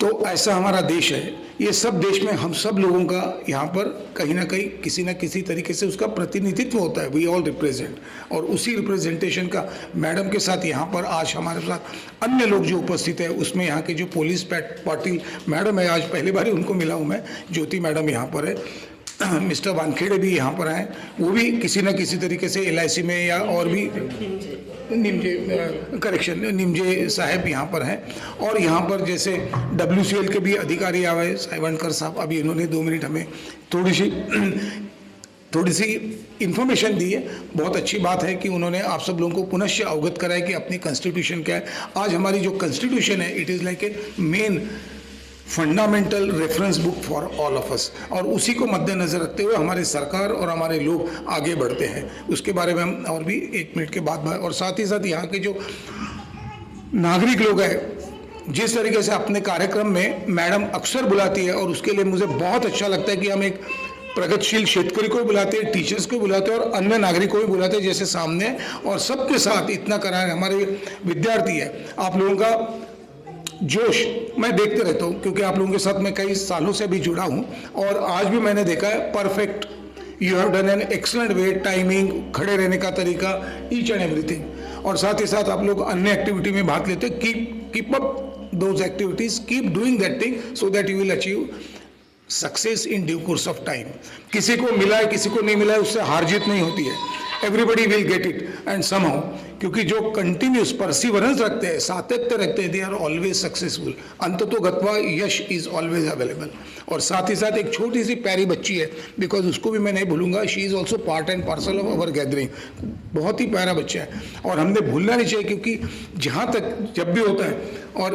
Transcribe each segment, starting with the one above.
तो ऐसा हमारा देश है। ये सब देश में हम सब लोगों का यहाँ पर कहीं ना कहीं किसी न किसी तरीके से उसका प्रतिनिधित्व होता है। वी ऑल रिप्रेजेंट, और उसी रिप्रेजेंटेशन का मैडम के साथ यहाँ पर आज हमारे साथ अन्य लोग जो उपस्थित है, उसमें यहाँ के जो पुलिस पाटिल मैडम है, आज पहली बार ही उनको मिला हूँ मैं, ज्योति मैडम यहाँ पर है, मिस्टर वानखेड़े भी यहाँ पर हैं, वो भी किसी न किसी तरीके से LIC में या और भी निमजे साहब यहाँ पर हैं, और यहाँ पर जैसे WCL के भी अधिकारी आए साइवनकर साहब, अभी इन्होंने 2 मिनट हमें थोड़ी सी इन्फॉर्मेशन दी है। बहुत अच्छी बात है कि उन्होंने आप सब लोगों को पुनश्च अवगत कराया कि अपनी कॉन्स्टिट्यूशन क्या है। आज हमारी जो कॉन्स्टिट्यूशन है, it is like a main fundamental reference book for all of us, और उसी को मद्देनजर रखते हुए हमारे सरकार और हमारे लोग आगे बढ़ते हैं। उसके बारे में हम और भी 1 मिनट के बाद, और साथ ही साथ यहाँ के जो नागरिक लोग हैं, जिस तरीके से अपने कार्यक्रम में मैडम अक्सर बुलाती है, और उसके लिए मुझे बहुत अच्छा लगता है कि हम एक प्रगतिशील शेतकरी को बुलाते हैं, टीचर्स को बुलाते हैं और अन्य नागरिकों को भी बुलाते हैं जैसे सामने, और सबके साथ इतना कराए। हमारे विद्यार्थी है, आप लोगों का जोश मैं देखते रहता हूँ, क्योंकि आप लोगों के साथ मैं कई सालों से भी जुड़ा हूँ, और आज भी मैंने देखा है perfect, you have done an excellent way, timing, खड़े रहने का तरीका, ईच एंड एवरीथिंग। और साथ ही साथ आप लोग अन्य एक्टिविटी में भाग लेते हैं। Keep up those activities, keep doing that thing so that you will achieve success in due course of time. किसी को मिला है, किसी को नहीं मिला है, उससे हार जीत नहीं होती है। Everybody will get it and somehow, क्योंकि जो कंटिन्यूस परसिवरेंस रखते हैं, सातत्य रखते हैं, दे आर ऑलवेज सक्सेसफुल। अंततो गत्वा यश इज ऑलवेज अवेलेबल। और साथ ही साथ एक छोटी सी प्यारी बच्ची है, बिकॉज उसको भी मैं नहीं भूलूंगा, she is also part and parcel of our gathering. बहुत ही प्यारा बच्चा है, और हमने भूलना नहीं चाहिए, क्योंकि जहाँ तक जब भी होता है, और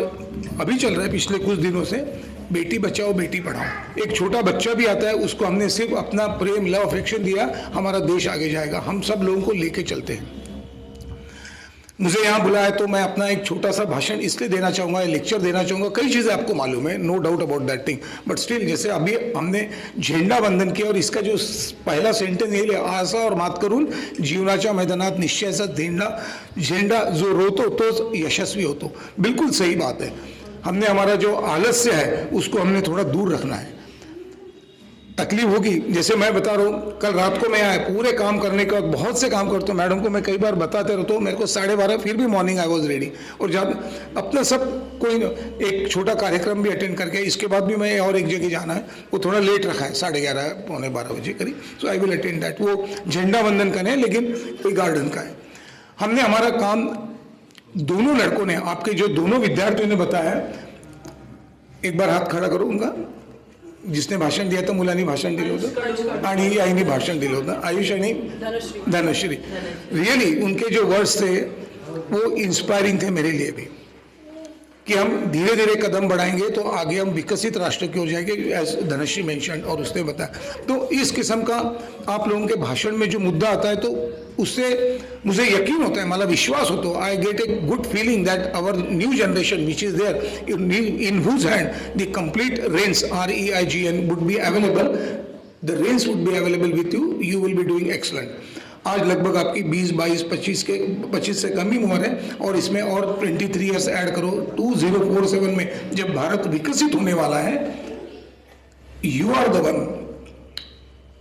अभी चल रहा है पिछले कुछ दिनों से, बेटी बचाओ बेटी पढ़ाओ। एक छोटा बच्चा भी आता है, उसको हमने सिर्फ अपना प्रेम, लव, अफेक्शन दिया, हमारा देश आगे जाएगा। हम सब लोगों को लेके चलते हैं। मुझे यहाँ बुलाया तो मैं अपना एक छोटा सा भाषण इसलिए देना चाहूँगा, लेक्चर देना चाहूँगा। कई चीज़ें आपको मालूम है, no doubt about that thing, but still जैसे अभी हमने झेंडा वंदन किया, और इसका जो पहला सेंटेंस यही है, आशा और मात करून जीवनाच्या मैदानात निश्चयाचा झेंडा जो रोतो तोच यशस्वी होतो। बिल्कुल सही बात है। हमने हमारा जो आलस्य है उसको हमने थोड़ा दूर रखना है। तकलीफ होगी, जैसे मैं बता रहा हूँ, कल रात को मैं आया पूरे काम करने के बाद, बहुत से काम करता हूँ, मैडम को मैं कई बार बताते रहता हूँ, मेरे को 12:30, फिर भी मॉर्निंग आई वॉज रेडी, और जब अपना सब कोई एक छोटा कार्यक्रम भी अटेंड करके, इसके बाद भी मैं और एक जगह जाना है, वो थोड़ा लेट रखा है, 11:30 पौने 12 बजे करीब, सो आई विल अटेंड दैट। वो झंडा वंदन का नहीं, लेकिन कोई गार्डन का है। हमने हमारा काम दोनों लड़कों ने, आपके जो दोनों विद्यार्थियों ने बताया, एक बार हात खड़ा करूंगा, जिसने भाषण दिया था, मुलांनी भाषण दिलं होतं आणि आईने भाषण दिलं होतं, आयुष आणि धनश्री। रियली उनके जो वर्ड्स थे वो इंस्पायरिंग थे मेरे लिए भी, कि हम धीरे धीरे कदम बढ़ाएंगे तो आगे हम विकसित राष्ट्र की ओर जाएंगे, एज धनश्री मेंशन, और उसने बताया। तो इस किस्म का आप लोगों के भाषण में जो मुद्दा आता है, तो उससे मुझे यकीन होता है, मला विश्वास होतो, I get a good feeling that our new generation which is there in whose hand the complete range REIGN would be available, the range would be available with you, you will be doing excellent. आज लगभग आपकी 20, 22, 25 से कम ही उम्र है, और इसमें और 23 years add करो, 2047 में जब भारत विकसित होने वाला है, you are the one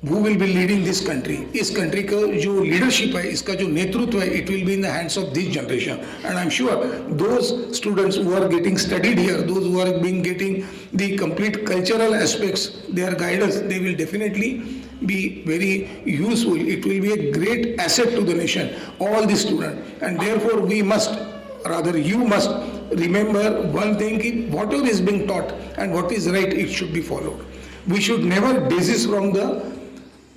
who will be leading this country। इस कंट्री का जो लीडरशिप है, इसका जो नेतृत्व है, it will be in the hands of this generation, and I'm sure those students who are getting studied here, those who are getting the complete cultural aspects, their guidance, they will definitely be very useful. It will be a great asset to the nation, all the students, and therefore we must, rather you must remember one thing, whatever is being taught and what is right, it should be followed. We should never desist from the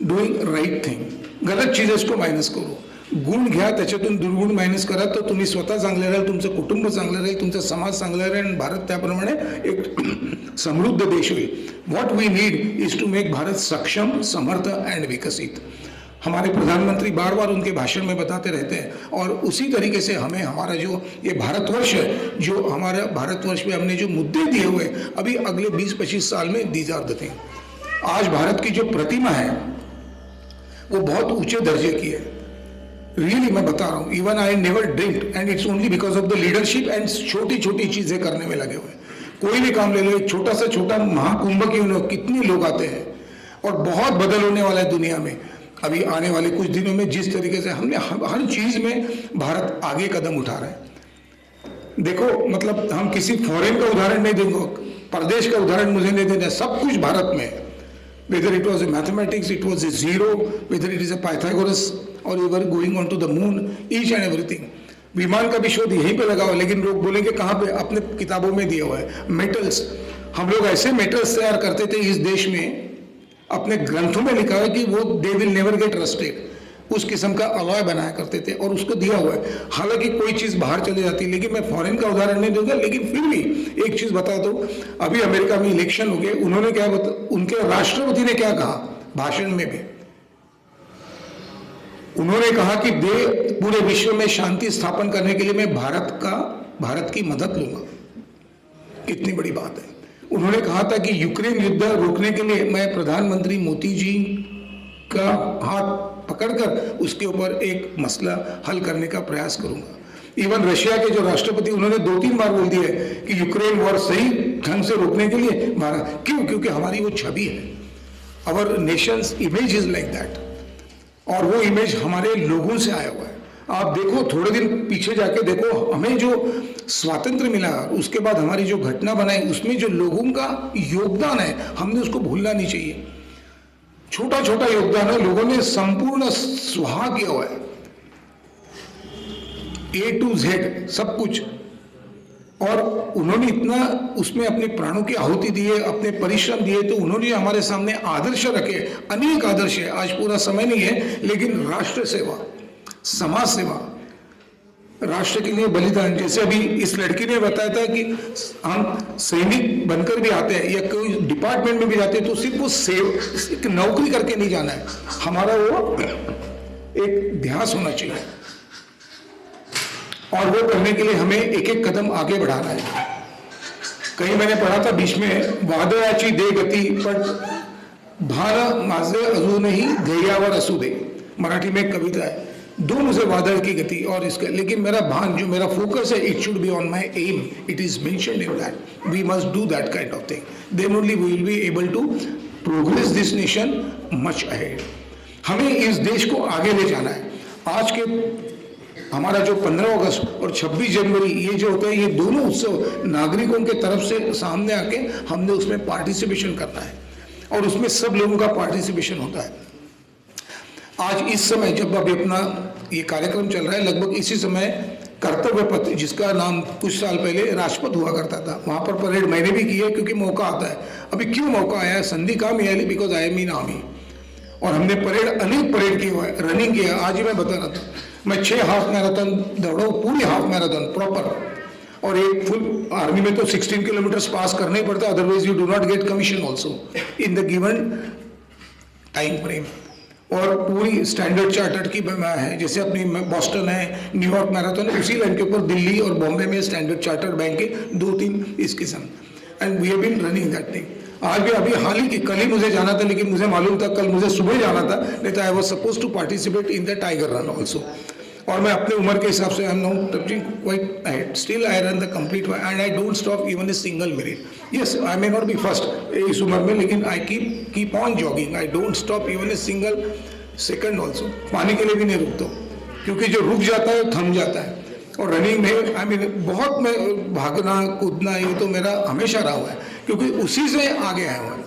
doing right thing. गलत चीजेस को minus करू, गुण घ्या, त्याच्यातून दुर्गुण minus करा, तर तुम्ही स्वतः चांगले राहाल, तुमचं कुटुंब चांगलं राहील, तुमचा समाज चांगला राहील, आणि भारत त्याप्रमाणे एक समृद्ध देश होईल। What we need is to make Bharat सक्षम, समर्थ एंड विकसित। हमारे प्रधानमंत्री बार बार उनके भाषण में बताते रहते हैं, और उसी तरीके से हमें हमारा जो ये भारतवर्ष है, जो हमारा भारतवर्ष में हमने जो मुद्दे दिए हुए अभी अगले 20-25 साल में, दीज आर द थिंग। आज भारत की जो प्रतिमा है वो बहुत ऊंचे दर्जे की है। रियली मैं बता रहा हूँ, even I never dreamed, and it's only because of the leadership, and छोटी छोटी चीजें करने में लगे हुए। कोई भी काम ले लो, एक छोटा से छोटा महाकुंभ क्यों न, कितने लोग आते हैं और बहुत बदल होने वाला है दुनिया में अभी आने वाले कुछ दिनों में। जिस तरीके से हमने हर चीज में भारत आगे कदम उठा रहा है। देखो मतलब हम किसी फॉरेन का उदाहरण नहीं देंगे, प्रदेश का उदाहरण मुझे नहीं देना, सब कुछ भारत में है। Whether it was a mathematics, it was a zero, whether it is a Pythagoras or you were going on to the moon, each and everything. विमान का भी शोध यहीं पे लगा हुआ है, लेकिन लोग बोलेंगे कहाँ पे, अपने किताबों में दिया हुआ है। मेटल्स, हम लोग ऐसे मेटल्स तैयार करते थे इस देश में, अपने ग्रंथों में लिखा है कि वो they will never get rusted, उस किस्म का अलॉय बनाया करते थे और उसको दिया हुआ है। हालांकि कोई चीज बाहर चली जाती, लेकिन मैं फॉरेन का उदाहरण नहीं दूंगा, लेकिन फिर भी एक चीज बता दो, अभी अमेरिका में इलेक्शन हो गए, उन्होंने क्या उनके राष्ट्रपति ने क्या कहा भाषण में भी, उन्होंने कहा कि पूरे विश्व में शांति स्थापन करने के लिए मैं भारत की मदद लूंगा। कितनी बड़ी बात है। उन्होंने कहा था कि यूक्रेन युद्ध रोकने के लिए मैं प्रधानमंत्री मोदी जी का हाथ पकड़कर उसके ऊपर एक मसला हल करने का प्रयास करूंगा। इवन रशिया के जो राष्ट्रपति, उन्होंने 2-3 बार बोल दिया है कि यूक्रेन वॉर सही ढंग से रोकने के लिए भारत, क्योंकि हमारी वो छवि है, our nation's image is like that, और वो इमेज हमारे लोगों से आया हुआ है। आप देखो, थोड़े दिन पीछे जाके देखो, हमें जो स्वातंत्र मिला उसके बाद हमारी जो घटना बनाई, उसमें जो लोगों का योगदान है, हमने उसको भूलना नहीं चाहिए। छोटा छोटा योगदान है, लोगों ने संपूर्ण सुहाग किया हुआ है, A to Z सब कुछ, और उन्होंने इतना उसमें अपने प्राणों की आहुति दी है, अपने परिश्रम दिए, तो उन्होंने हमारे सामने आदर्श रखे, अनेक आदर्श है, आज पूरा समय नहीं है, लेकिन राष्ट्र सेवा, समाज सेवा, राष्ट्र के लिए बलिदान। जैसे अभी इस लड़की ने बताया था कि हम सैनिक बनकर भी आते हैं या कोई डिपार्टमेंट में भी जाते हैं तो सिर्फ वो एक नौकरी करके नहीं जाना है, हमारा वो एक ध्यास होना चाहिए, और वो करने के लिए हमें एक एक कदम आगे बढ़ाना है। कहीं मैंने पढ़ा था बीच में, वादयाची दे गति पर भान माझे अजूनही ध्येयावर असू दे, मराठी में एक कविता है, दो मुझे वादळ की गति और इसका, लेकिन मेरा भान, जो मेरा फोकस है, it should be on my aim, it is mentioned in that, we must do that kind of thing, then only we will be able to progress this nation much ahead. हमें इस देश को आगे ले जाना है। आज के हमारा जो 15 अगस्त और 26 जनवरी ये जो होते हैं, ये दोनों उत्सव नागरिकों के तरफ से सामने आके हमने उसमें पार्टिसिपेशन करना है, और उसमें सब लोगों का पार्टिसिपेशन होता है। आज इस समय जब अभी अपना ये कार्यक्रम चल रहा है, लगभग इसी समय कर्तव्य पथ, जिसका नाम कुछ साल पहले राजपथ हुआ करता था, वहां पर परेड मैंने भी की है, क्योंकि मौका आता है। अभी क्यों मौका आया है, संधि काम मिली because I am in army, और हमने परेड, अनेक परेड की हुआ है, रनिंग किया। आज ही मैं बता रहा था, मैं 6 हाफ मैराथन दौड़ा, पूरी हाफ मैराथन प्रॉपर, और एक फुल आर्मी में तो 16 किलोमीटर पास करना ही पड़ता है, otherwise you do not get commission also in the given time frame. और पूरी स्टैंडर्ड चार्टर्ड की है, जैसे अपनी बॉस्टन है, न्यूयॉर्क मैराथन, उसी लाइन के ऊपर दिल्ली और बॉम्बे में स्टैंडर्ड चार्टर्ड बैंक के 2-3 इस किस्म, and we have been running that thing. आज भी अभी हाल ही की, कल ही मुझे जाना था, लेकिन मुझे मालूम था कल मुझे सुबह जाना था, नहीं तो I was suppose to participate in the tiger run also. और मैं अपने उम्र के हिसाब से I am not touching quite ahead, still I run the complete and I don't stop even a single minute. Yes, I may not be first इस उम्र में, लेकिन I keep on jogging, I don't stop even a single second also. पानी के लिए भी नहीं रुकता, क्योंकि जो रुक जाता है थम जाता है। और रनिंग में आई मीन बहुत, मैं भागना कूदना ये तो मेरा हमेशा रहा हुआ है, क्योंकि उसी से आगे आया हुआ है।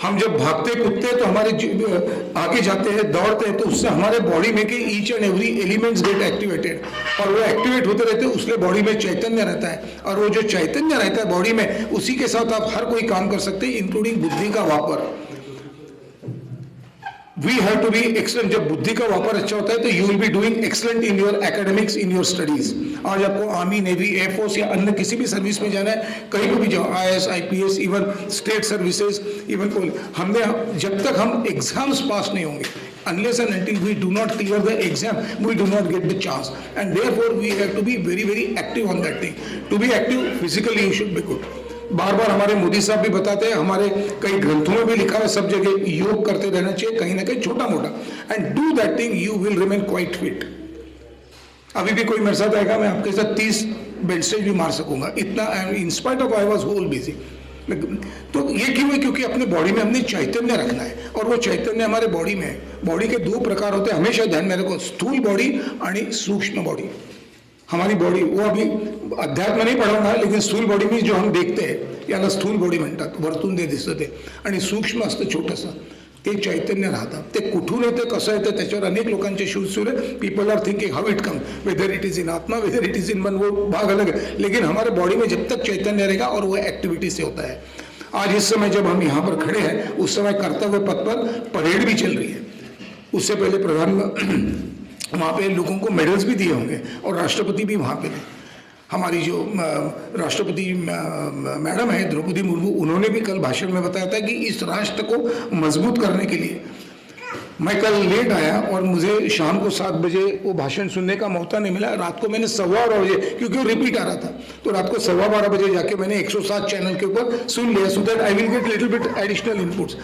हम जब भागते कूदते तो हमारे आगे जाते हैं, दौड़ते हैं, तो उससे हमारे बॉडी में के each and every elements gate activated, और वो एक्टिवेट होते रहते हैं, उसलिए बॉडी में चैतन्य रहता है, और वो जो चैतन्य रहता है बॉडी में, उसी के साथ आप हर कोई काम कर सकते हैं, इंक्लूडिंग बुद्धि का वापर। We have to be excellent. जब बुद्धि का वापर अच्छा होता है तो you will be doing excellent in your academics, in your studies. आज आपको आर्मी, नेवी, एयरफोर्स या अन्य किसी भी सर्विस में जाना है, कहीं को भी जाओ, IAS, IPS, even state services, even हमने, जब तक हम एग्जाम्स पास नहीं होंगे, unless and until we do not clear the exam, we do not get the chance, and therefore we have to be very very active on that thing. To be active physically you should be good. बार बार हमारे मोदी साहब भी बताते हैं, हमारे कई ग्रंथों में भी लिखा है, सब जगह योग करते रहना चाहिए, कहीं ना कहीं छोटा मोटा, and do that thing, you will remain quite fit. अभी भी कोई मेरे साथ आएगा, मैं आपके साथ 30 बेल्ट स्टेज भी मार सकूंगा, इतना in spite of I was whole busy. तो ये क्यों है? क्योंकि अपने बॉडी में हमने चैतन्य रखना है, और वो चैतन्य हमारे बॉडी में है। बॉडी के दो प्रकार होते हैं, हमेशा ध्यान में रखो, स्थूल बॉडी आणि सूक्ष्म बॉडी। हमारी बॉडी, वो अभी अध्यात्म नाही पढ़ाऊंगा, लेकिन स्थूल बॉडी में जो हम देखते हैं याला स्थूल बॉडी म्हणतात, वरतून ते दिसतं ते, आणि सूक्ष्म असतं छोटंसं, ते चैतन्य राहतं। ते कुठून येतं, कसं येतं, त्याच्यावर अनेक लोकांचे शूज सुरू है। People are thinking how it come, whether it is in आत्मा, वेदर इट इज इन मन, वो भाग अलग है, लेकिन हमारे बॉडी में जब तक चैतन्य रहेगा, और वो एक्टिविटी से होता है। आज इस समय जब हम यहाँ पर खड़े हैं, उस समय कर्तव्य पथ पर परेड भी चल रही है। उससे पहले प्रधान वहाँ पे लोगों को मेडल्स भी दिए होंगे, और राष्ट्रपति भी वहाँ पे थे। हमारी जो राष्ट्रपति मैडम है द्रौपदी मुर्मू, उन्होंने भी कल भाषण में बताया था कि इस राष्ट्र को मजबूत करने के लिए, मैं कल लेट आया और मुझे शाम को 7 बजे वो भाषण सुनने का मौका नहीं मिला। रात को मैंने 12:15 बजे, क्योंकि वो रिपीट आ रहा था, तो रात को 12:15 बजे जाके मैंने 107 चैनल के ऊपर सुन लिया, so that I will get little bit additional inputs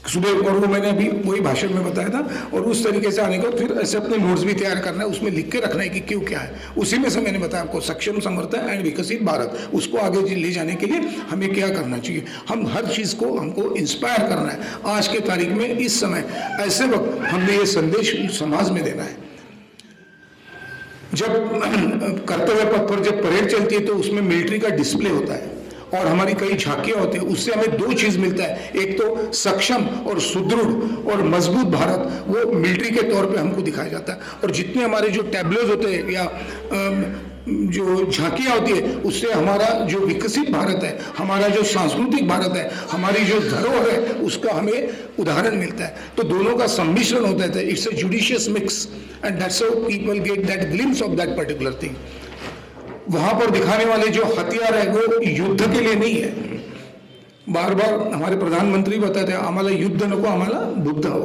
सुबह। और वो मैंने अभी वही भाषण में बताया था, और उस तरीके से आने का फिर ऐसे अपने नोट्स भी तैयार करना है, उसमें लिख के रखना है कि क्यों क्या है। उसी में से मैंने बताया आपको, सक्षम, समर्थ एंड विकसित भारत, उसको आगे ले जाने के लिए हमें क्या करना चाहिए। हम हर चीज़ को हमको इंस्पायर करना है। आज के तारीख में, इस समय, ऐसे वक्त हमने ये संदेश समाज में देना है। जब कर्तव्य पथ पर जब परेड चलती है, तो उसमें मिलिट्री का डिस्प्ले होता है, और हमारी कई झांकियां होती है। उससे हमें 2 चीज मिलता है, एक तो सक्षम और सुदृढ़ और मजबूत भारत, वो मिलिट्री के तौर पे हमको दिखाया जाता है। और जितने हमारे जो टैबलोज होते हैं या जो झांकियां होती है, उससे हमारा जो विकसित भारत है, हमारा जो सांस्कृतिक भारत है, हमारी जो धरोहर है, उसका हमें उदाहरण मिलता है। तो दोनों का सम्मिश्रण होता है, it's a judicious mix, and that's how people get that glimpse of that particular thing. वहां पर दिखाने वाले जो हथियार है, वो युद्ध के लिए नहीं है। बार बार हमारे प्रधानमंत्री बताते हैं, आम्हाला युद्ध नको, आम्हाला बुद्ध हो,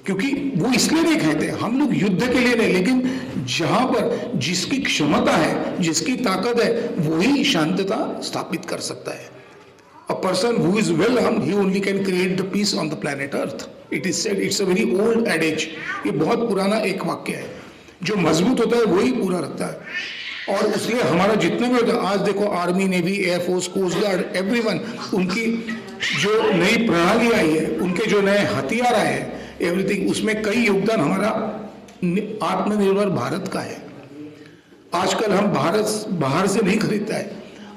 क्योंकि वो इसलिए नहीं कहते, हम लोग युद्ध के लिए नहीं, लेकिन जहां पर जिसकी क्षमता है, जिसकी ताकत है, वही शांतता स्थापित कर सकता है। A person who is well armed, he only can create the peace on the planet Earth. It is said, it's a very old adage. ये बहुत पुराना एक वाक्य है। जो मजबूत होता है वही पूरा रखता है। और इसलिए हमारा जितने भी होता है, आज देखो army, navy, air force, coast guard, everyone, उनकी जो नई प्रणाली आई है, उनके जो नए हथियार आए हैं, एवरीथिंग, उसमें कई योगदान हमारा आत्मनिर्भर भारत का है। आजकल हम भारत बाहर से नहीं खरीदता है,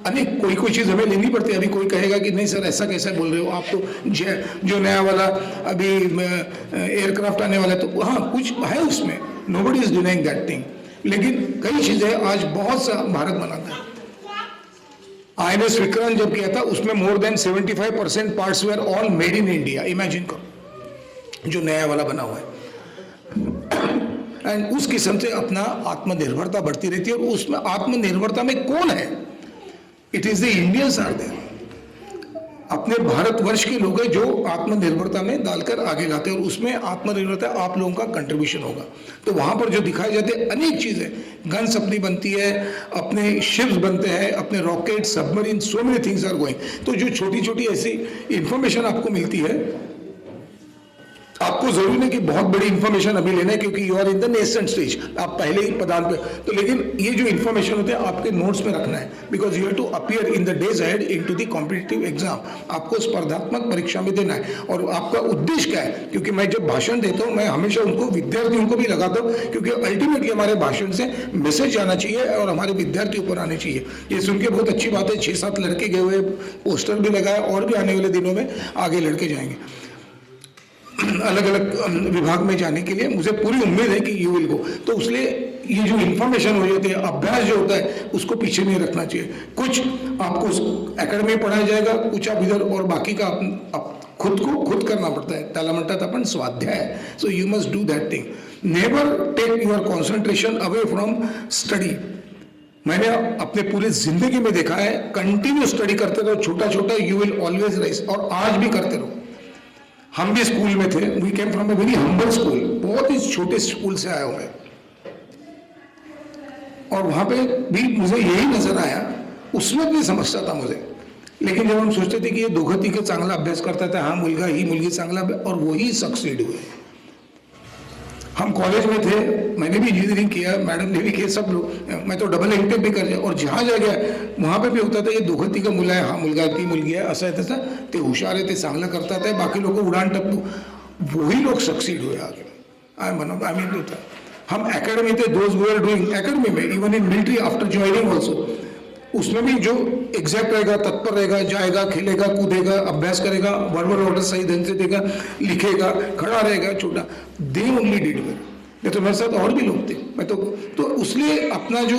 अनेक कोई चीज़ हमें लेनी पड़ती है। अभी कोई कहेगा कि नहीं सर ऐसा कैसे बोल रहे हो आप, तो जो नया वाला अभी एयरक्राफ्ट आने वाला है, तो हाँ कुछ है उसमें, nobody is denying that thing, लेकिन कई चीजें आज बहुत सा भारत बनाता है। INS विक्रांत जब किया था, उसमें more than 75% parts were all made in India. Imagine करो, जो नया वाला बना हुआ है, एंड उस किस्म से अपना आत्मनिर्भरता बढ़ती रहती है। और उसमें आत्मनिर्भरता में कौन है? It is the Indians are there. अपने भारतवर्ष के लोग हैं जो आत्मनिर्भरता में डालकर आगे लाते हैं, और उसमें आत्मनिर्भरता आप लोगों का कंट्रीब्यूशन होगा। तो वहां पर जो दिखाए जाते हैं अनेक चीजें, गन्स अपनी बनती है, अपने शिप्स बनते हैं, अपने rocket, submarine, so many things are going. तो जो छोटी छोटी ऐसी इंफॉर्मेशन आपको मिलती है, आपको जरूरी नहीं कि बहुत बड़ी इंफॉर्मेशन अभी लेना है, क्योंकि you are in the nascent stage, आप पहले ही पदान पे, तो लेकिन ये जो इंफॉर्मेशन होते हैं आपके नोट्स में रखना है, because you have to appear in the days ahead into the competitive exam. आपको स्पर्धात्मक परीक्षा में देना है, और आपका उद्देश्य क्या है? क्योंकि मैं जब भाषण देता हूँ, मैं हमेशा उनको, विद्यार्थियों को भी लगाता हूँ, क्योंकि अल्टीमेटली हमारे भाषण से मैसेज आना चाहिए और हमारे विद्यार्थी ऊपर आने चाहिए। ये सुन के बहुत अच्छी बात है, 6-7 लड़के गए हुए, पोस्टर भी लगाया, और भी आने वाले दिनों में आगे लड़के जाएंगे अलग अलग विभाग में जाने के लिए। मुझे पूरी उम्मीद है कि यू विल गो। तो इसलिए ये जो इंफॉर्मेशन हो जाती है, अभ्यास जो होता है, उसको पीछे नहीं रखना चाहिए। कुछ आपको एकेडमी में पढ़ाया जाएगा, कुछ आप इधर, और बाकी का आप खुद को खुद करना पड़ता है। त्याला म्हणतात आपण स्वाध्याय। So you must do that thing. Never take your concentration away from study. मैंने अपने पूरे जिंदगी में देखा है, कंटिन्यू स्टडी करते रहो, छोटा छोटा, यू विल ऑलवेज राइज, और आज भी करते रहो। हम भी स्कूल में थे, we came from a very humble school, बहुत ही छोटे स्कूल से आए हुए, और वहां पे भी मुझे यही नजर आया। उसमें भी समझता था मुझे, लेकिन जब हम सोचते थे कि ये दोघं तिघं चांगला अभ्यास करता था, हा मुलगा ही मुलगी चांगला, और वही सक्सीड हुए। हम कॉलेज में थे, मैंने भी इंजीनियरिंग किया, मैडम ने भी किया, सब लोग, मैं तो डबल एमटेक भी कर गया, और जहाँ जा गया वहाँ पे भी होता था ये दोघती का मुला आहे, हा मुलगा ती मुलगी आहे, असं आहे तसं, ते हुशार आहे, ते चांगलं करतात आहे, बाकी लोक उडान टप्पू, वही लोग सक्सीड हुए आगे. आई मीन होता, हम एकेडमी थे, those we are doing academy में, even in military after joining also, उसमें भी जो एग्जैक्ट रहेगा, तत्पर रहेगा, जाएगा, खेलेगा, कूदेगा, अभ्यास करेगा, वर्बल ऑर्डर सही ढंग से देगा, लिखेगा, खड़ा रहेगा, छोटा, दे ओनली डिड वेल. नहीं तो मेरे साथ और भी लोग थे, मैं तो उसलिए अपना जो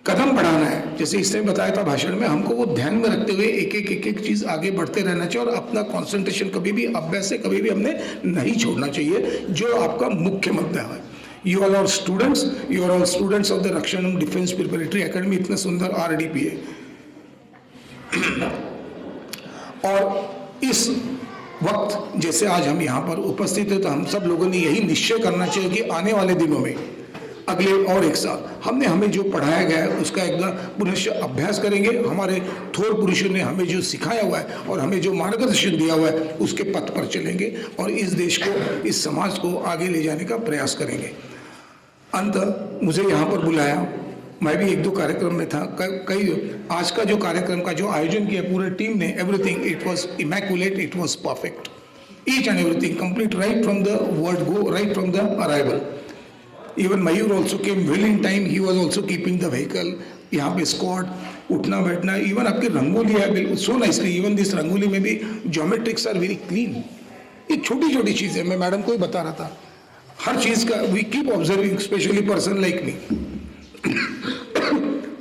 कदम बढ़ाना है, जैसे इसने बताया था भाषण में, हमको वो ध्यान में रखते हुए एक चीज आगे बढ़ते रहना चाहिए, और अपना कंसंट्रेशन कभी भी अभ्यास से कभी भी हमने नहीं छोड़ना चाहिए, जो आपका मुख्य मुद्दा है. You all are students of the Rakshanam Defense Preparatory Academy, इतना सुंदर RDP है. और इस वक्त जैसे आज हम यहाँ पर उपस्थित हैं, तो हम सब लोगों ने यही निश्चय करना चाहिए कि आने वाले दिनों में, अगले और एक साल, हमने हमें जो पढ़ाया गया है उसका एक बार पुनश्च अभ्यास करेंगे. हमारे थोर पुरुषों ने हमें जो सिखाया हुआ है और हमें जो मार्गदर्शन दिया हुआ है उसके पथ पर चलेंगे, और इस देश को, इस समाज को आगे ले जाने का प्रयास करेंगे. अंत मुझे यहाँ पर बुलाया, मैं भी एक दो कार्यक्रम में था, कई आज का जो कार्यक्रम का जो आयोजन किया पूरे टीम ने, everything it was immaculate, it was perfect, each and everything complete, right from the word go, right from the arrival. Even Mayur also came well in time, he was also keeping the vehicle, यहाँ पे squad, उठना बैठना, even आपकी रंगोली है बिल्कुल so nicely, even this rangoli में भी geometrics are very clean. ये छोटी छोटी चीज़ें मैं मैडम को ही बता रहा था, हर चीज़ का we keep observing, especially person like me,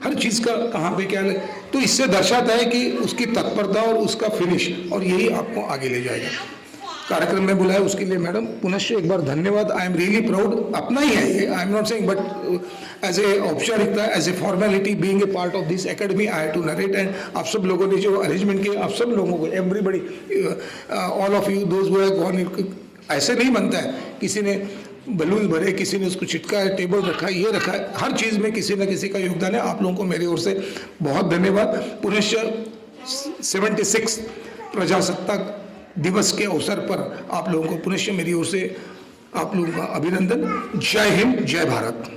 हर चीज़ का कहाँ पे क्या है, तो इससे दर्शाता है कि उसकी तत्परता और उसका फिनिश, और यही आपको आगे ले जाएगा. कार्यक्रम में बुलाया उसके लिए मैडम पुनश्च एक बार धन्यवाद. आई एम रियली प्राउड, अपना ही है ये, I am not saying, but as a औपचारिकता, as a formality, being a part of this academy, I have to narrate. And आप सब लोगों ने जो अरेंजमेंट किया, आप सब लोगों को, everybody, all of you, those who have gone, ऐसे नहीं बनता है, किसी ने बलून भरे, किसी ने उसको चिटका है, टेबल रखा है, ये रखा है, हर चीज़ में किसी न किसी का योगदान है. आप लोगों को मेरी ओर से बहुत धन्यवाद. पुनश्च 76 प्रजासत्ताक दिवस के अवसर पर आप लोगों को पुनश्च मेरी ओर से आप लोगों का अभिनंदन. जय हिंद, जय भारत.